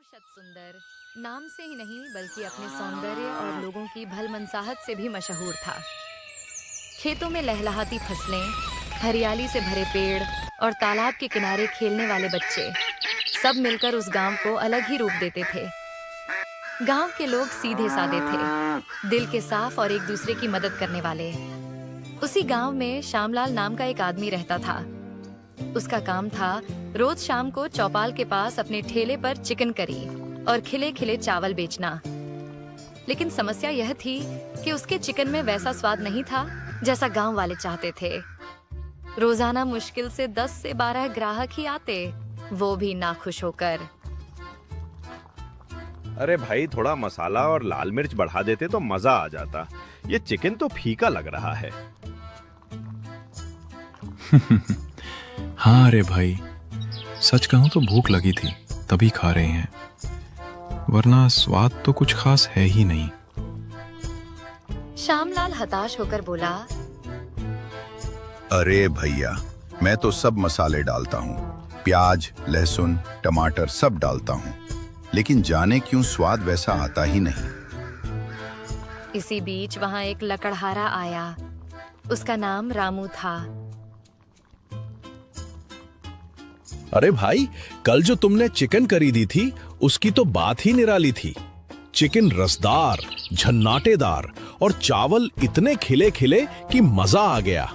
शत सुंदर नाम से ही नहीं बल्कि अपने सौंदर्य और लोगों की भलमनसाहत से भी मशहूर था। खेतों में लहलहाती फसलें, हरियाली से भरे पेड़ और तालाब के किनारे खेलने वाले बच्चे सब मिलकर उस गांव को अलग ही रूप देते थे। गांव के लोग सीधे साधे थे, दिल के साफ और एक दूसरे की मदद करने वाले। उसी गांव में श्यामलाल नाम का एक आदमी रहता था। उसका काम था रोज शाम को चौपाल के पास अपने ठेले पर चिकन करी और खिले खिले चावल बेचना। लेकिन समस्या यह थी कि उसके चिकन में वैसा स्वाद नहीं था जैसा गांव वाले चाहते थे। रोजाना मुश्किल से 10 से 12 ग्राहक ही आते, वो भी नाखुश होकर। अरे भाई, थोड़ा मसाला और लाल मिर्च बढ़ा देते तो मजा आ जाता। ये चिकन तो फीका लग रहा है। हाँ अरे भाई, सच कहूं तो भूख लगी थी तभी खा रहे हैं, वरना स्वाद तो कुछ खास है ही नहीं। श्यामलाल हताश होकर बोला, अरे भैया, मैं तो सब मसाले डालता हूँ, प्याज, लहसुन, टमाटर सब डालता हूँ, लेकिन जाने क्यों स्वाद वैसा आता ही नहीं। इसी बीच वहां एक लकड़हारा आया। उसका नाम रामू था। अरे भाई, कल जो तुमने चिकन करी दी थी उसकी तो बात ही निराली थी। चिकन रसदार, झन्नाटेदार और चावल इतने खिले खिले कि मजा आ गया।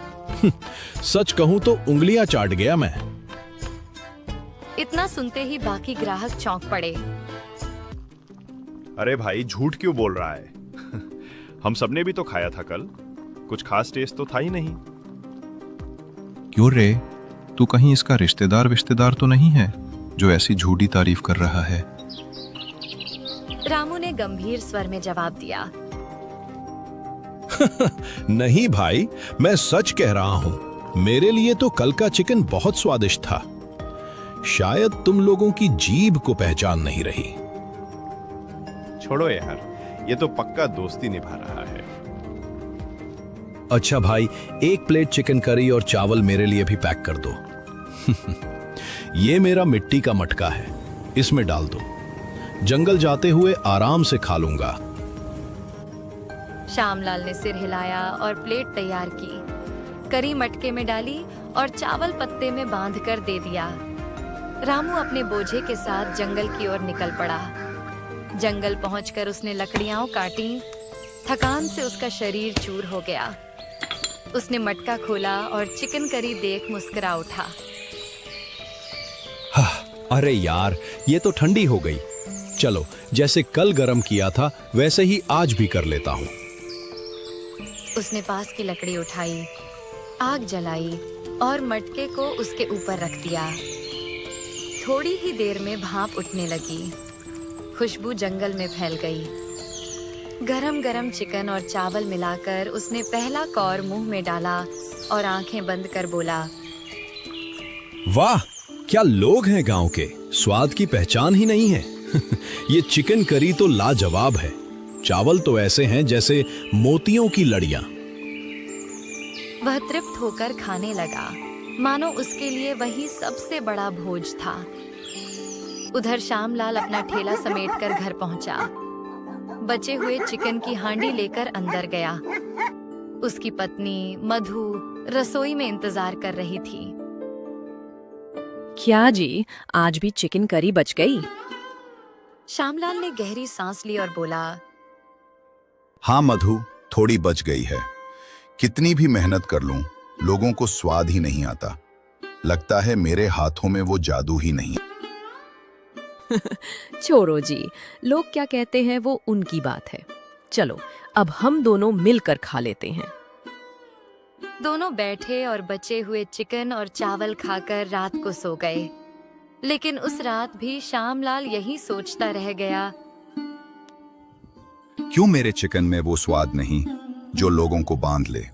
सच कहूं तो उंगलियां चाट गया मैं। इतना सुनते ही बाकी ग्राहक चौंक पड़े। अरे भाई, झूठ क्यों बोल रहा है? हम सबने भी तो खाया था कल, कुछ खास टेस्ट तो था ही नहीं। क्यों रे, तू कहीं इसका रिश्तेदार तो नहीं है जो ऐसी झूठी तारीफ कर रहा है? रामू ने गंभीर स्वर में जवाब दिया, नहीं भाई, मैं सच कह रहा हूं। मेरे लिए तो कल का चिकन बहुत स्वादिष्ट था। शायद तुम लोगों की जीभ को पहचान नहीं रही। छोड़ो यार, ये तो पक्का दोस्ती निभा रहा है। अच्छा भाई, एक प्लेट चिकन करी और चावल मेरे लिए भी पैक कर दो। ये मेरा मिट्टी का मटका है, इसमें डाल दो। जंगल जाते हुए आराम से खा लूंगा। श्यामलाल ने सिर हिलाया और प्लेट तैयार की, करी मटके में डाली और चावल पत्ते में बांधकर दे दिया। रामू अपने बोझे के साथ जंगल की ओर निकल पड़ा। जंगल पहुंचकर उसने लकड़ियां काटी। थकान से उसका शरीर चूर हो गया। उसने मटका खोला और चिकन करी देख मुस्कुरा उठा। अरे यार, ये तो ठंडी हो गई। चलो, जैसे कल गरम किया था वैसे ही आज भी कर लेता हूँ। उसने पास की लकड़ी उठाई, आग जलाई और मटके को उसके ऊपर रख दिया। थोड़ी ही देर में भाप उठने लगी। खुशबू जंगल में फैल गई। गरम गरम चिकन और चावल मिलाकर उसने पहला कौर मुंह में डाला और आंखें बंद कर बोला, वाह, क्या लोग हैं गांव के, स्वाद की पहचान ही नहीं है। ये चिकन करी तो लाजवाब है। चावल तो ऐसे हैं जैसे मोतियों की लड़ियां। वह तृप्त होकर खाने लगा, मानो उसके लिए वही सबसे बड़ा भोज था। उधर श्यामलाल अपना ठेला समेटकर घर पहुंचा। बचे हुए चिकन की हांडी लेकर अंदर गया। उसकी पत्नी मधु रसोई में इंतजार कर रही थी। क्या जी, आज भी चिकन करी बच गई? श्यामलाल ने गहरी सांस ली और बोला, हाँ मधु, थोड़ी बच गई है। कितनी भी मेहनत कर लूं, लोगों को स्वाद ही नहीं आता। लगता है मेरे हाथों में वो जादू ही नहीं। छोड़ो जी, लोग क्या कहते हैं वो उनकी बात है। चलो, अब हम दोनों मिलकर खा लेते हैं। दोनों बैठे और बचे हुए चिकन और चावल खाकर रात को सो गए। लेकिन उस रात भी श्यामलाल यही सोचता रह गया, क्यों मेरे चिकन में वो स्वाद नहीं जो लोगों को बांध ले।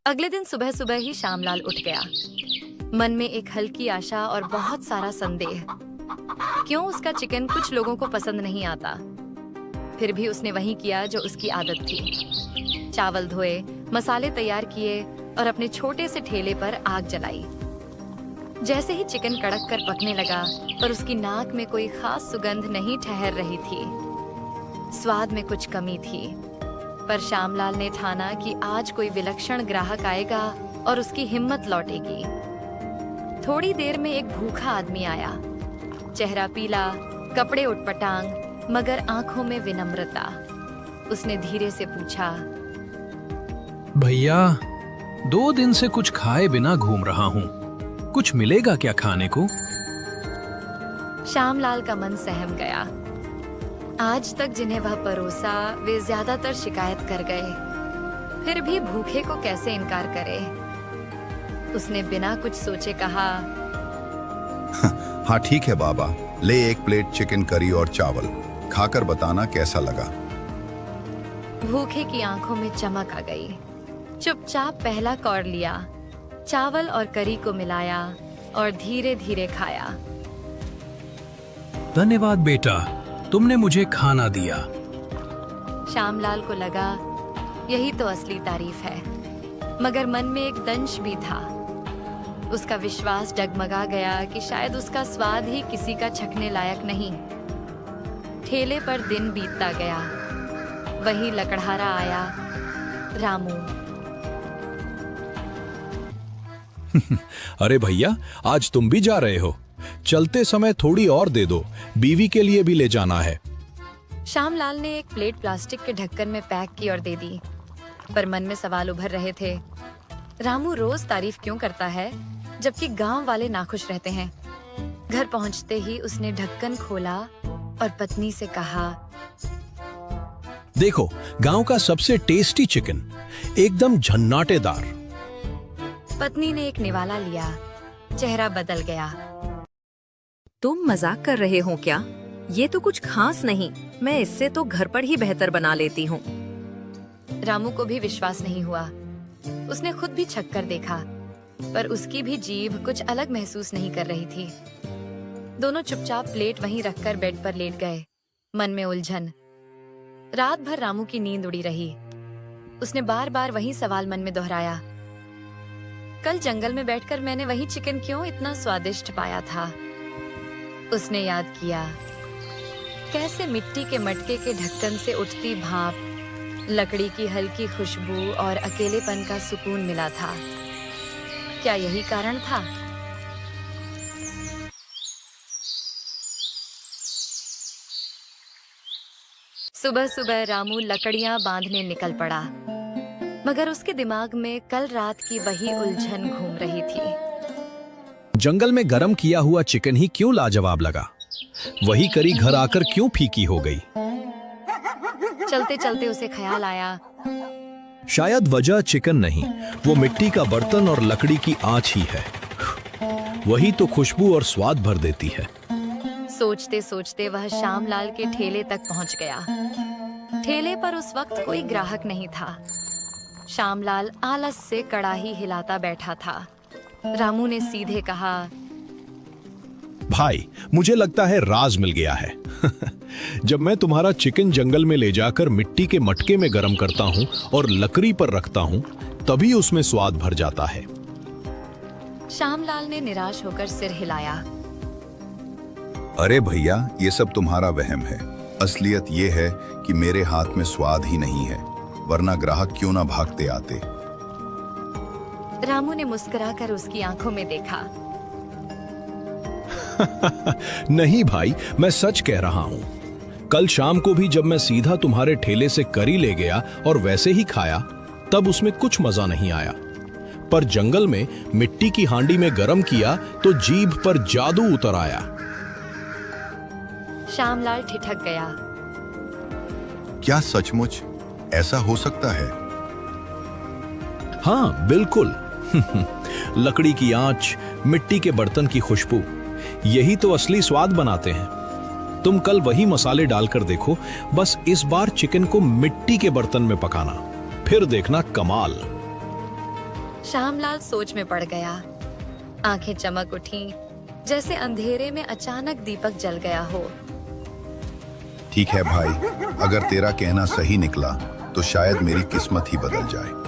अगले दिन सुबह सुबह ही श्यामलाल उठ गया। मन में एक हल्की आशा और बहुत सारा संदेह। क्यों उसका चिकन कुछ लोगों को पसंद नहीं आता? फिर भी उसने वही किया जो उसकी आदत थी। चावल धोए, मसाले तैयार किए और अपने छोटे से ठेले पर आग जलाई। जैसे ही चिकन कड़क कर पकने लगा, पर उसकी नाक में कोई खास सुगंध नहीं ठहर रही थी। स्वाद में कुछ कमी थी, पर श्यामलाल ने ठाना कि आज कोई विलक्षण ग्राहक आएगा और उसकी हिम्मत लौटेगी। थोड़ी देर में एक भूखा आदमी आया, चेहरा पीला, कपड़े उटपटांग, मगर आंखों में विनम्रता। उसने धीरे से पूछा, भैया 2 दिन से कुछ खाए बिना घूम रहा हूँ, कुछ मिलेगा क्या खाने को? श्यामलाल का मन सहम गया। आज तक जिन्हें वह परोसा वे ज्यादातर शिकायत कर गए, फिर भी भूखे को कैसे इनकार करे। उसने बिना कुछ सोचे कहा, हाँ ठीक है बाबा, ले 1 प्लेट चिकन करी और चावल, खाकर बताना कैसा लगा। भूखे की आंखों में चमक आ गई। चुपचाप पहला कौर लिया, चावल और करी को मिलाया और धीरे धीरे खाया। धन्यवाद बेटा, तुमने मुझे खाना दिया। श्यामलाल को लगा यही तो असली तारीफ है, मगर मन में एक दंश भी था। उसका विश्वास डगमगा गया कि शायद उसका स्वाद ही किसी का चखने लायक नहीं। ठेले पर दिन बीतता गया। वही लकड़हारा आया, रामू। अरे भैया, आज तुम भी जा रहे हो? चलते समय थोड़ी और दे दो, बीवी के लिए भी ले जाना है। श्यामलाल ने एक प्लेट प्लास्टिक के ढक्कन में पैक की और दे दी, पर मन में सवाल उभर रहे थे। रामू रोज तारीफ क्यों करता है, जबकि गांव वाले नाखुश रहते हैं। घर पहुंचते ही उसने ढक्कन खोला और पत्नी से कहा, देखो, गांव का सबसे टेस्टी चिकन, एकदम झन्नाटेदार। पत्नी ने एक निवाला लिया, चेहरा बदल गया। तुम मजाक कर रहे हो क्या? ये तो कुछ खास नहीं, मैं इससे तो घर पर ही बेहतर बना लेती हूँ। रामू को भी विश्वास नहीं हुआ। उसने खुद भी छक कर देखा, पर उसकी भी जीभ कुछ अलग महसूस नहीं कर रही थी। दोनों चुपचाप प्लेट वहीं रखकर बेड पर लेट गए, मन में उलझन। रात भर रामू की नींद उड़ी रही। उसने बार बार वही सवाल मन में दोहराया, कल जंगल में बैठकर मैंने वही चिकन क्यों इतना स्वादिष्ट पाया था। उसने याद किया कैसे मिट्टी के मटके के ढक्कन से उठती भाप, लकड़ी की हल्की खुशबू और अकेलेपन का सुकून मिला था। क्या यही कारण था? सुबह सुबह रामू लकड़ियां बांधने निकल पड़ा, मगर उसके दिमाग में कल रात की वही उलझन घूम रही थी। जंगल में गरम किया हुआ चिकन ही क्यों लाजवाब लगा? वही करी घर आकर क्यों फीकी हो गई? चलते चलते उसे ख्याल आया, शायद वजह चिकन नहीं, वो मिट्टी का बर्तन और लकड़ी की आंच ही है। वही तो खुशबू और स्वाद भर देती है। सोचते सोचते वह श्यामलाल के ठेले तक पहुंच गया। ठेले पर उस वक्त कोई ग्राहक नहीं था। श्यामलाल आलस से कड़ाही हिलाता बैठा था। रामू ने सीधे कहा, भाई, मुझे लगता है राज मिल गया है। जब मैं तुम्हारा चिकन जंगल में ले जाकर मिट्टी के मटके में गर्म करता हूँ और लकड़ी पर रखता हूँ, तभी उसमें स्वाद भर जाता है। श्यामलाल ने निराश होकर सिर हिलाया। अरे भैया, ये सब तुम्हारा वहम है। असलियत ये है कि मेरे हाथ में स्वाद ही नहीं है, वरना ग्राहक क्यों ना भागते आते। रामू ने मुस्कुराकर उसकी आंखों में देखा। नहीं भाई, मैं सच कह रहा हूँ। कल शाम को भी जब मैं सीधा तुम्हारे ठेले से करी ले गया और वैसे ही खाया, तब उसमें कुछ मजा नहीं आया। पर जंगल में मिट्टी की हांडी में गरम किया तो जीभ पर जादू उतर आया। श्यामलाल ठिठक गया। क्या सचमुच ऐसा हो सकता है? हाँ, बिल्कुल। लकड़ी की आंच, मिट्टी के बर्तन की खुशबू, यही तो असली स्वाद बनाते हैं। तुम कल वही मसाले डालकर देखो, बस इस बार चिकन को मिट्टी के बर्तन में पकाना, फिर देखना कमाल। श्यामलाल सोच में पड़ गया। आंखें चमक उठी, जैसे अंधेरे में अचानक दीपक जल गया हो। ठीक है भाई, अगर तेरा कहना सही निकला तो शायद मेरी किस्मत ही बदल जाए।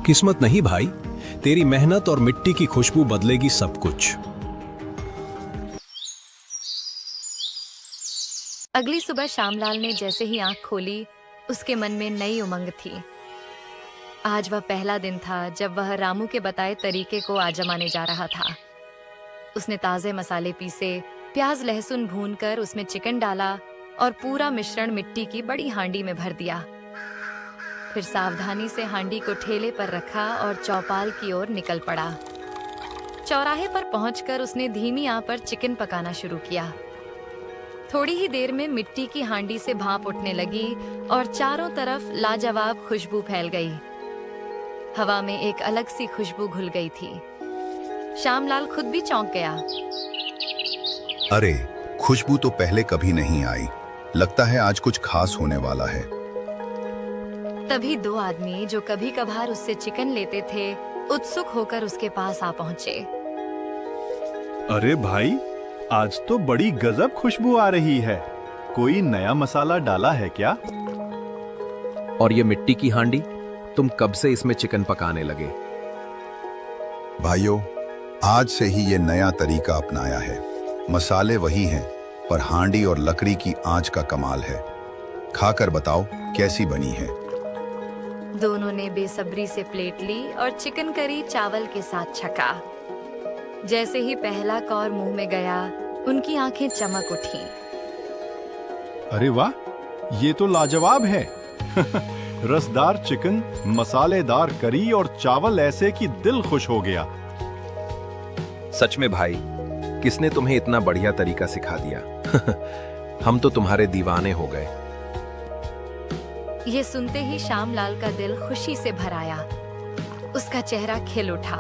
किस्मत नहीं भाई, तेरी मेहनत और मिट्टी की खुशबू बदलेगी सब कुछ। अगली सुबह श्यामलाल ने जैसे ही आंख खोली, उसके मन में नई उमंग थी। आज वह पहला दिन था जब वह रामू के बताए तरीके को आजमाने जा रहा था। उसने ताजे मसाले पीसे, प्याज लहसुन भूनकर उसमें चिकन डाला और पूरा मिश्रण मिट्टी की बड़ी हांडी में भर दिया। फिर सावधानी से हांडी को ठेले पर रखा और चौपाल की ओर निकल पड़ा। चौराहे पर पहुंचकर उसने धीमी आंच पर चिकन पकाना शुरू किया। थोड़ी ही देर में मिट्टी की हांडी से भाप उठने लगी और चारों तरफ लाजवाब खुशबू फैल गई। हवा में एक अलग सी खुशबू घुल गई थी। श्यामलाल खुद भी चौंक गया। अरे, खुशबू तो पहले कभी नहीं आई। लगता है आज कुछ खास होने वाला है। तभी दो आदमी जो कभी कभार उससे चिकन लेते थे, उत्सुक होकर उसके पास आ पहुंचे। अरे भाई, आज तो बड़ी गजब खुशबू आ रही है। कोई नया मसाला डाला है क्या? और ये मिट्टी की हांडी, तुम कब से इसमें चिकन पकाने लगे? भाइयों, आज से ही ये नया तरीका अपनाया है। मसाले वही हैं, पर हांडी और लकड़ी की आंच का कमाल है। खाकर बताओ कैसी बनी है। दोनों ने बेसब्री से प्लेट ली और चिकन करी चावल के साथ छका। जैसे ही पहला कौर मुंह में गया, उनकी आंखें चमक उठी। अरे वाह, ये तो लाजवाब है। रसदार चिकन, मसालेदार करी और चावल ऐसे कि दिल खुश हो गया। सच में भाई, किसने तुम्हें इतना बढ़िया तरीका सिखा दिया? हम तो तुम्हारे दीवाने हो गए। ये सुनते ही श्यामलाल का दिल खुशी से भर आया। उसका चेहरा खिल उठा।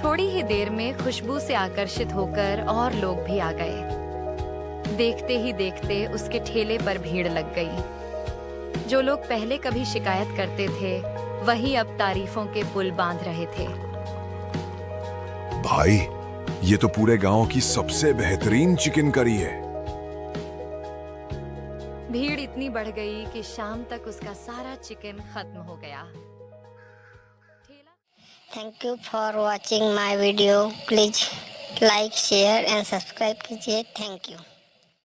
थोड़ी ही देर में खुशबू से आकर्षित होकर और लोग भी आ गए। देखते ही देखते उसके ठेले पर भीड़ लग गई। जो लोग पहले कभी शिकायत करते थे, वही अब तारीफों के पुल बांध रहे थे। भाई, ये तो पूरे गांव की सबसे बेहतरीन चिकन करी है। भीड़ इतनी बढ़ गई कि शाम तक उसका सारा चिकन खत्म हो गया। Thank you for watching my video. Please like share and subscribe कीजिए। Thank you.